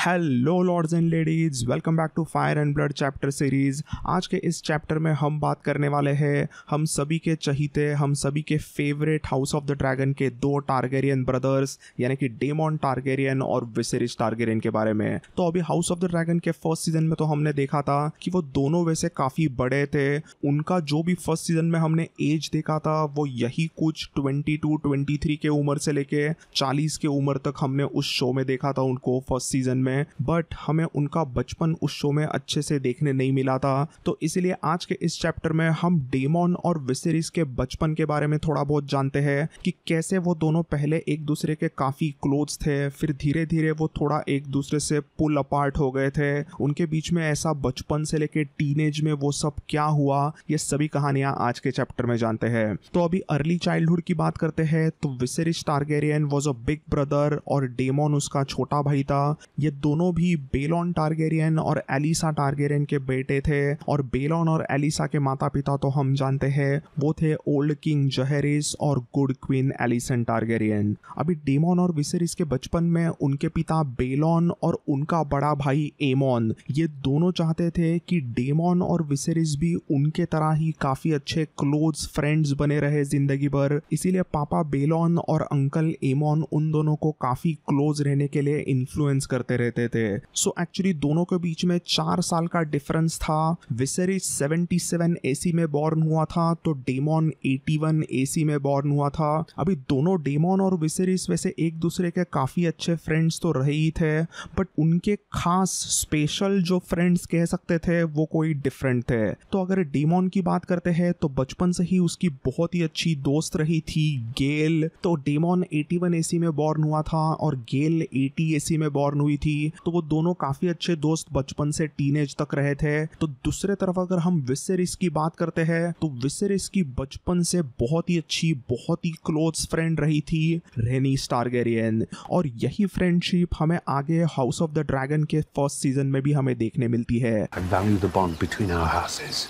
Hello lords and ladies, welcome back to Fire and Blood chapter series. आज के इस chapter में हम बात करने वाले हैं हम सभी के चहीते, हम सभी के favourite house of the dragon के दो टारगेरियन ब्रदर्स यानी कि डेमॉन टारगेरियन और विसेरिस टारगेरियन के बारे में। तो अभी हाउस ऑफ द ड्रैगन के फर्स्ट सीजन में तो हमने देखा था कि वो दोनों वैसे काफ़ी बड़े थे। उनका जो भी फर्स्ट सीजन में हमने एज देखा था वो यही कुछ 22-23 के उम्र से लेके 40 के उम्र तक हमने उस शो में देखा था उनको फर्स्ट सीजन में। बट हमें उनका बचपन उस शो में अच्छे से देखने नहीं मिला था। तो इसलिए आज के इस चैप्टर में हम डेमॉन और विसेरिस के बचपन के बारे में थोड़ा बहुत जानते हैं कि कैसे वो दोनों पहले एक दूसरे के काफ़ी क्लोज थे, फिर धीरे धीरे वो थोड़ा एक दूसरे से पुल अपार्ट हो गए थे। उनके बीच में ऐसा बचपन से लेके टीनेज में वो सब क्या हुआ, ये सभी कहानियां आज के चैप्टर में जानते हैं। तो अभी अर्ली चाइल्डहुड की बात करते हैं तो Viserys Targaryen was a big brother और डेमॉन उसका छोटा भाई था। ये दोनों भी बेलॉन टारगेरियन और एलिसा टारगेरियन के बेटे थे और बेलॉन और एलिसा के माता पिता तो हम जानते हैं वो थे ओल्ड किंग जहेरिस और गुड क्वीन एलिसन टारगेरियन। अभी डेमॉन और विसेरिस के बचपन में उनके पिता बेलॉन और उनका बड़ा भाई एमॉन ये दोनों चाहते थे कि डेमॉन और विसेरिस भी उनके तरह ही काफी अच्छे क्लोज फ्रेंड्स बने रहे जिंदगी भर। इसीलिए पापा बेलॉन और अंकल एमॉन उन दोनों को काफी क्लोज रहने के लिए इन्फ्लुएंस करते रहते थे। सो एक्चुअली दोनों के बीच में 4 साल का डिफरेंस था। विसेरिस 77 एसी में बॉर्न हुआ था तो डेमॉन 81 एसी में बॉर्न हुआ था। अभी दोनों डेमॉन और विसेरिस वैसे एक दूसरे के काफी अच्छे फ्रेंड्स तो रहे ही थे, बट उनके खास स्पेशल जो फ्रेंड्स कह सकते थे वो कोई डिफरेंट थे। तो अगर डेमॉन की बात करते हैं तो बचपन से ही उसकी बहुत ही अच्छी दोस्त रही थी गेल। तो डेमॉन 81 एसी में बॉर्न हुआ था और गेल 80 एसी में बॉर्न हुई थी। तो वो दोनों काफी अच्छे दोस्त बचपन से टीनेज तक रहे थे। तो दूसरे तरफ अगर हम विसेरिस की बात करते हैं तो विसेरिस की बचपन से बहुत ही अच्छी, बहुत ही क्लोज फ्रेंड रही थी रेनिस टारगेरियन और यही फ्रेंडशिप हमें आगे हाउस ऑफ द ड्रैगन के फर्स्ट सीजन में भी हमें देखने मिलती है। I value the bond between our houses.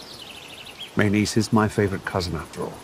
Rhaenys is my favorite cousin after all.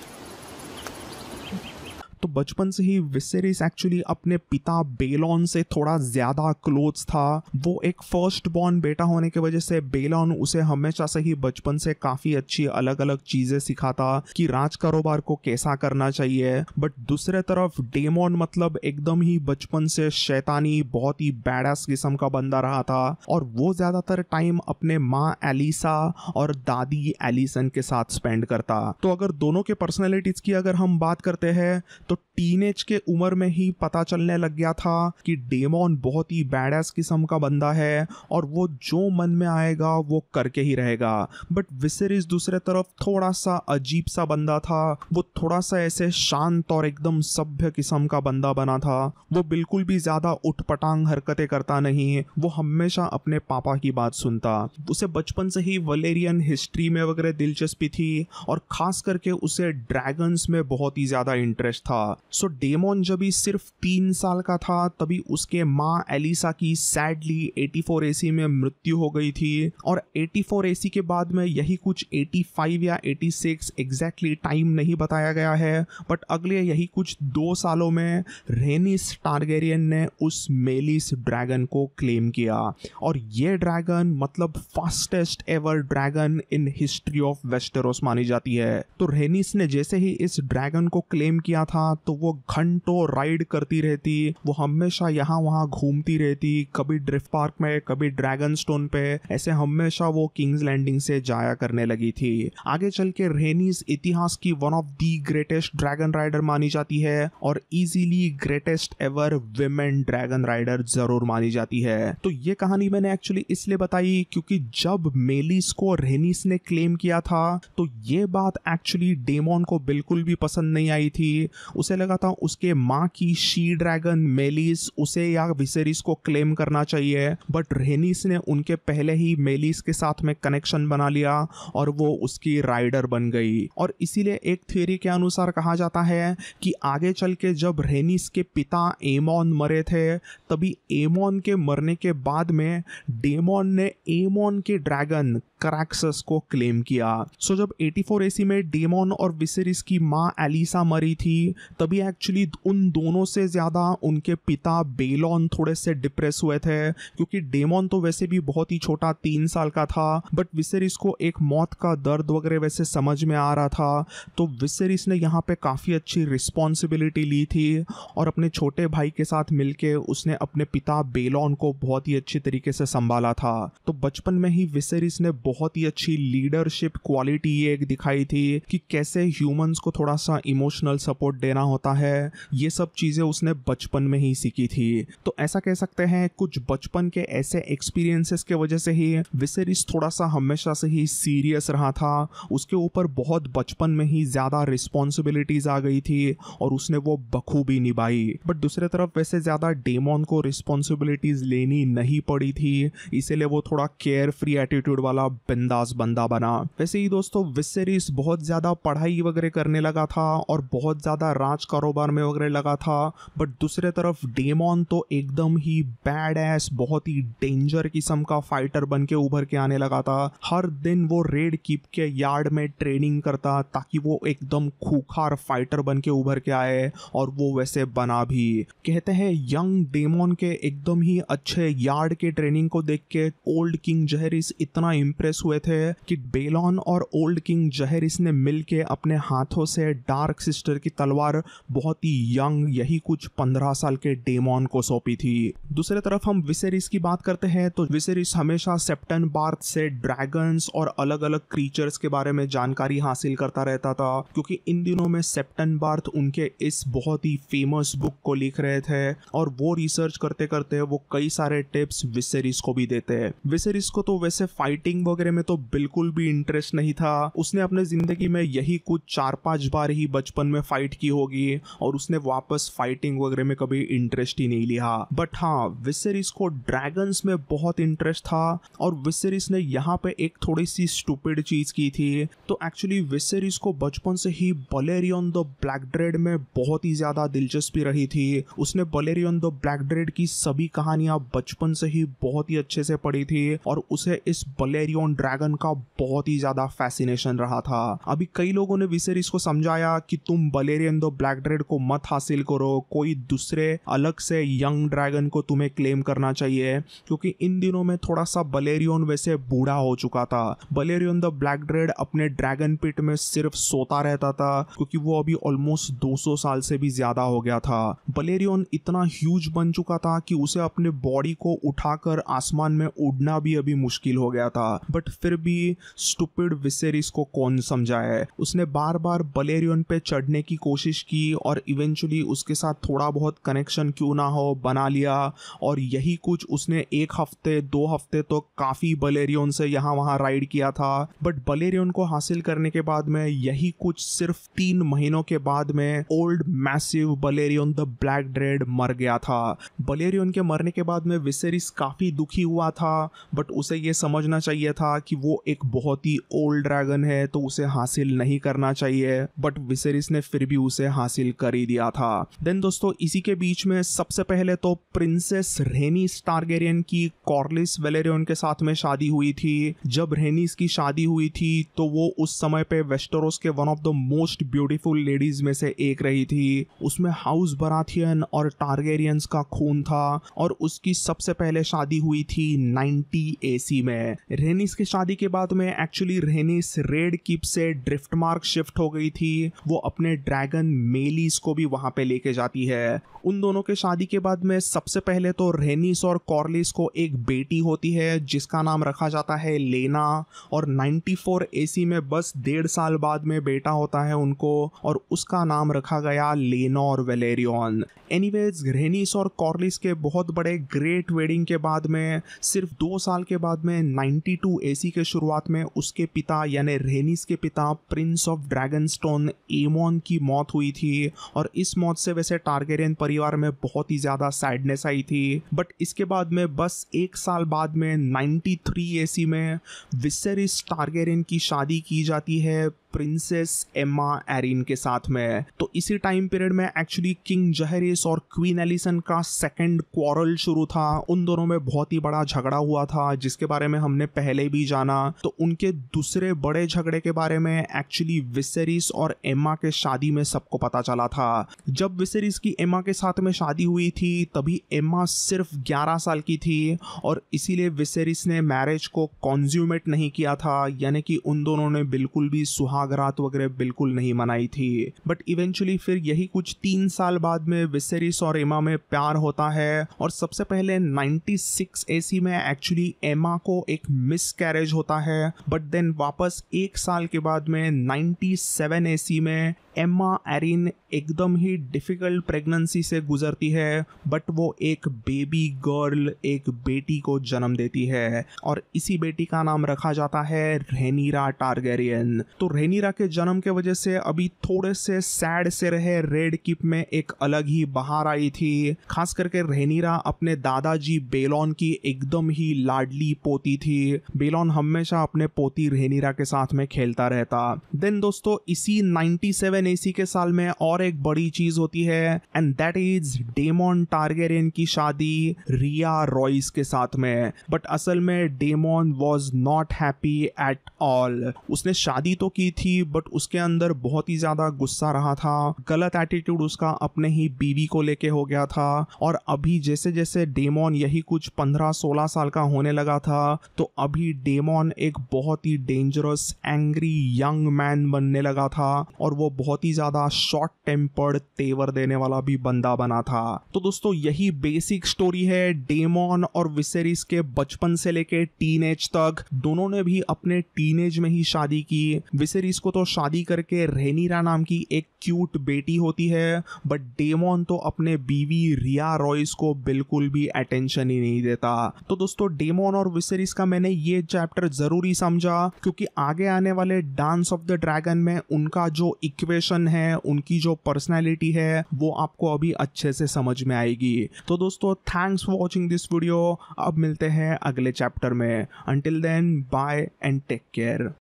तो बचपन से ही विसेरिस एक्चुअली अपने पिता बेलॉन से थोड़ा ज़्यादा क्लोज था। वो एक फर्स्ट बॉर्न बेटा होने की वजह से बेलॉन उसे हमेशा से ही बचपन से काफ़ी अच्छी अलग अलग चीज़ें सिखाता कि राज कारोबार को कैसा करना चाहिए। बट दूसरे तरफ डेमॉन मतलब एकदम ही बचपन से शैतानी, बहुत ही बैडस किस्म का बंदा रहा था और वो ज़्यादातर टाइम अपने माँ एलिसा और दादी एलिसन के साथ स्पेंड करता। तो अगर दोनों के पर्सनैलिटीज़ की अगर हम बात करते हैं तो टीनेज के उम्र में ही पता चलने लग गया था कि डेमॉन बहुत ही बैडस किस्म का बंदा है और वो जो मन में आएगा वो करके ही रहेगा। बट विसेरिस दूसरे तरफ थोड़ा सा अजीब सा बंदा था। वो थोड़ा सा ऐसे शांत और एकदम सभ्य किस्म का बंदा बना था। वो बिल्कुल भी ज्यादा उठपटांग हरकतें करता नहीं, वो हमेशा अपने पापा की बात सुनता। उसे बचपन से ही वलेरियन हिस्ट्री में वगैरह दिलचस्पी थी और खास करके उसे ड्रैगन्स में बहुत ही ज्यादा इंटरेस्ट था। सो डेमॉन जब ही सिर्फ 3 साल का था तभी उसके माँ एलिसा की सैडली 84 एसी में मृत्यु हो गई थी और 84 एसी के बाद में यही कुछ 85 या 86 एग्जैक्टली टाइम नहीं बताया गया है, बट अगले यही कुछ 2 सालों में रेनिस टारगेरियन ने उस मेलिस ड्रैगन को क्लेम किया और ये ड्रैगन मतलब fastest ever dragon in history of Westeros मानी जाती है। तो रेनिस ने जैसे ही इस ड्रैगन को क्लेम किया था तो वो घंटों राइड करती रहती, वो हमेशा यहाँ वहाँ घूमती रहती, कभी ड्रिफ्ट पार्क में, कभी ड्रैगन स्टोन पे, ऐसे हमेशा वो किंग्स लैंडिंग से जाया करने लगी थी। आगे चल के रेनिस इतिहास की one of the greatest dragon rider मानी जाती है और easily greatest ever women dragon rider जरूर मानी जाती है। तो ये कहानी मैंने एक्चुअली इसलिए बताई क्योंकि जब मेलिस को रेनिस ने क्लेम किया था तो ये बात एक्चुअली डेमॉन को बिल्कुल भी पसंद नहीं आई थी। उसे लगा था उसके माँ की शी ड्रैगन मेलिस उसे या विसेरिस को क्लेम करना चाहिए, बट रेनिस ने उनके पहले ही मेलिस के साथ में कनेक्शन बना लिया और वो उसकी राइडर बन गई। और इसीलिए एक थ्योरी के अनुसार कहा जाता है कि आगे चल के जब रेनिस के पिता एमॉन मरे थे तभी एमॉन के मरने के बाद में डेमॉन ने एमॉन के ड्रैगन कराक्सस को क्लेम किया। सो जब 84 एसी में डेमन और विसेरिस की माँ एलिसा मरी थी तभी एक्चुअली उन दोनों से ज़्यादा उनके पिता बेलॉन थोड़े से डिप्रेस हुए थे, क्योंकि डेमन तो वैसे भी बहुत ही छोटा 3 साल का था, बट विसेरिस को एक मौत का दर्द वगैरह वैसे समझ में आ रहा था। तो विसेरिस ने यहाँ पे काफ़ी अच्छी रिस्पॉन्सिबिलिटी ली थी और अपने छोटे भाई के साथ मिलके उसने अपने पिता बेलॉन को बहुत ही अच्छी तरीके से संभाला था। तो बचपन में ही विसेरिस ने बहुत ही अच्छी लीडरशिप क्वालिटी ये एक दिखाई थी कि कैसे ह्यूमंस को थोड़ा सा इमोशनल सपोर्ट देना होता है। ये सब चीज़ें उसने बचपन में ही सीखी थी। तो ऐसा कह सकते हैं कुछ बचपन के ऐसे एक्सपीरियंसेस के वजह से ही विसेरिस थोड़ा सा हमेशा से ही सीरियस रहा था। उसके ऊपर बहुत बचपन में ही ज़्यादा रिस्पॉन्सिबिलिटीज आ गई थी और उसने वो बखूबी निभाई। बट दूसरे तरफ वैसे ज़्यादा डेमन को रिस्पॉन्सिबिलिटीज लेनी नहीं पड़ी थी, इसीलिए वो थोड़ा केयर फ्री एटीट्यूड वाला बिंदास बंदा बना। वैसे ही दोस्तों विसेरिस बहुत ज़्यादा पढ़ाई वगैरह करने लगा था और बहुत ज़्यादा राज कारोबार में वगैरह लगा था। बट दूसरे तरफ डेमन तो एकदम ही बैड एस, बहुत ही डेंजर किस्म का फाइटर बन के उभर के आने लगा था। हर दिन वो रेड कीप के यार्ड में ट्रेनिंग करता ताकि वो एकदम खूंखार फाइटर बन के उभर के आए, और वो वैसे बना भी। कहते हैं यंग डेमन के एकदम ही अच्छे यार्ड के ट्रेनिंग को देख के ओल्ड किंग जहरिस इतना इम्प्रेस हुए थे कि बेलॉन और ओल्ड किंग जहरिस ने मिलके अपने हाथों से डार्क सिस्टर की तलवार बहुत ही यंग, यही कुछ 15 साल के डेमन को सौंपी थी। दूसरे तरफ हम विसेरिस की बात करते हैं तो विसेरिस हमेशा सेप्टन बार्थ से ड्रैगन्स और अलग अलग क्रीचर्स के बारे में जानकारी हासिल करता रहता था, क्योंकि इन दिनों में सेप्टन बार्थ उनके इस बहुत ही फेमस बुक को लिख रहे थे और वो रिसर्च करते करते वो कई सारे टिप्स विसेरिस को भी देते हैं। विसेरिस को तो वैसे फाइटिंग वगैरह में तो बिल्कुल भी इंटरेस्ट नहीं था। उसने अपने जिंदगी में यही कुछ 4-5 बार ही बचपन में फाइट की होगी और उसने वापस फाइटिंग वगैरह में कभी इंटरेस्ट ही नहीं लिया। बट हाँ, विसेरिस को ड्रैगन्स में बहुत इंटरेस्ट था और विसेरिस ने यहाँ पे एक थोड़ी सी स्टूपिड चीज की थी। तो एक्चुअली विसेरिस को बचपन से ही बलेरियन द ब्लैक ड्रेड में बहुत ही ज्यादा दिलचस्पी रही थी। उसने बलेरियन द ब्लैक ड्रेड की सभी कहानियां बचपन से ही बहुत ही अच्छे से पढ़ी थी और उसे इस बलेरियन ड्रैगन का बहुत ही ज्यादा फैसिनेशन रहा था। अभी कई लोगों ने विसेरिस को समझाया कि तुम बलेरियन द ब्लैक ड्रेड को मत हासिल करो, कोई दूसरे अलग से यंग ड्रैगन को तुम्हें क्लेम करना चाहिए, क्योंकि इन दिनों में थोड़ा सा बलेरियन वैसे बूढ़ा हो चुका था। बलेरियन द ब्लैक ड्रेड अपने ड्रैगन पिट में सिर्फ सोता रहता था, क्योंकि वो अभी ऑलमोस्ट 200 साल से भी ज्यादा हो गया था। बलेरियन इतना ह्यूज बन चुका था कि उसे अपने बॉडी को उठाकर आसमान में उड़ना भी अभी मुश्किल हो गया था। बट फिर भी स्टूपिड विसेरिस को कौन समझाए, उसने बार बार बलेरियन पे चढ़ने की कोशिश की और इवेंचुअली उसके साथ थोड़ा बहुत कनेक्शन क्यों ना हो बना लिया, और यही कुछ उसने 1 हफ्ते 2 हफ्ते तो काफी बलेरियन से यहाँ वहाँ राइड किया था। बट बलेरियन को हासिल करने के बाद में यही कुछ सिर्फ 3 महीनों के बाद में old massive Balerion the black dread मर गया था। बलेरियन के मरने के बाद में विसेरिस काफी दुखी हुआ था, बट उसे ये समझना चाहिए था कि वो एक बहुत ही ओल्ड ड्रैगन है तो उसे हासिल नहीं करना चाहिए, बट विसेरिस ने फिर भी उसे हासिल कर ही दिया था। देन दोस्तों इसी के बीच में सबसे पहले तो प्रिंसेस रेनिस टारगेरियन की कॉर्लिस वेलेरियन के साथ में शादी हुई थी। जब रेनिस की शादी हुई थी तो वो उस समय पे वेस्टेरोस के one of the most beautiful ladies में से एक रही थी। उसमें हाउस बराथियन और टारगेरियंस का खून था और उसकी सबसे पहले शादी हुई थी 90 एसी में। रेनिस की शादी के बाद में एक्चुअली रेनिस रेड कीप से ड्रिफ्टमार्क शिफ्ट हो गई थी। वो अपने ड्रैगन मेलिस को भी वहां पे लेके जाती है। उन दोनों के शादी के बाद में सबसे पहले तो रेनिस और कॉर्लिस को एक बेटी होती है जिसका नाम रखा जाता है लेना, और 94 एसी में बस 1.5 साल बाद में बेटा होता है उनको और उसका नाम रखा गया लेनोर वेलेरियन। एनीवेज रेनिस और कॉर्लिस के बहुत बड़े ग्रेट वेडिंग के बाद में सिर्फ 2 साल के बाद में 92 एसी के शुरुआत में उसके पिता यानी रेनिस के पिता प्रिंस ऑफ ड्रैगनस्टोन एमोन की मौत हुई थी, और इस मौत से वैसे टारगेरियन परिवार में बहुत ही ज्यादा सैडनेस आई थी। बट इसके बाद में बस 1 साल बाद में 93 एसी में विसेरिस टारगेरियन की शादी की जाती है प्रिंसेस एम्मा एरिन के साथ में। तो इसी टाइम पीरियड में एक्चुअली किंग जहरिस और क्वीन एलिसन का सेकंड क्वारल शुरू था। उन दोनों में बहुत ही बड़ा झगड़ा हुआ था जिसके बारे में हमने पहले भी जाना। तो उनके दूसरे बड़े झगड़े के बारे में एक्चुअली विसेरिस और एम्मा के शादी में सबको पता चला था। जब विसेरिस की एम्मा के साथ में शादी हुई थी तभी एम्मा सिर्फ 11 साल की थी और इसीलिए विसेरिस ने मैरिज को कॉन्ज्यूमेट नहीं किया था, यानी कि उन दोनों ने बिल्कुल भी सुहागरात वगैरह बिल्कुल नहीं मनाई थी। बट इवेंचुअली फिर यही कुछ 3 साल बाद में विसेरिस और एम्मा में प्यार होता है और सबसे पहले 96 एसी में एक्चुअली एम्मा को एक मिस कैरेज होता है। बट देन वापस 1 साल के बाद में 97 एसी में एम्मा एरिन एकदम ही डिफिकल्ट प्रेगनेंसी से गुजरती है, बट वो एक बेबी गर्ल, एक बेटी को जन्म देती है और इसी बेटी का नाम रखा जाता है रेनिरा टारगेरियन। तो रेनिरा के जन्म के वजह से अभी थोड़े से सैड से रहे रेड कीप में एक अलग ही बहार आई थी। खास करके रेनिरा अपने दादाजी बेलॉन की एकदम ही लाडली पोती थी। बेलॉन हमेशा अपने पोती रेनिरा के साथ में खेलता रहता। देन दोस्तों इसी 97 एसी के साल में और एक बड़ी चीज होती है and that is Daemon Targaryen की शादी रिया रॉयस के साथ में। बट असल में Daemon was not happy at all. उसने शादी तो की थी बट उसके अंदर बहुत ही ज्यादा गुस्सा रहा था। गलत एटीट्यूड उसका अपने ही बीवी को लेके हो गया था और अभी जैसे जैसे डेमन यही कुछ 15-16 साल का होने लगा था तो अभी डेमन एक बहुत ही डेंजरस एंग्री यंग मैन बनने लगा था और वो बहुत ही ज्यादा शॉर्ट टेम्पर्ड तेवर देने वाला भी बंदा बना था। तो दोस्तों यही बेसिक स्टोरी है डेमन और विसेरिस के बचपन से लेके टीनेज तक। दोनों ने भी अपने टीनेज में ही शादी की। विसेरिस को तो शादी करके रेनिरा नाम की एक क्यूट बेटी होती है बट डेमन तो अपने बीवी रिया रॉयस को बिल्कुल भी अटेंशन ही नहीं देता। तो दोस्तों डेमन और विसेरिस का मैंने ये चैप्टर जरूरी समझा क्योंकि आगे आने वाले डांस ऑफ द ड्रैगन में उनका जो इक्वेशन है, उनकी जो पर्सनैलिटी है वो आपको अभी अच्छे से समझ में आएगी। तो दोस्तों thanks for watching this video. अब मिलते हैं अगले चैप्टर में। Until then bye and take care.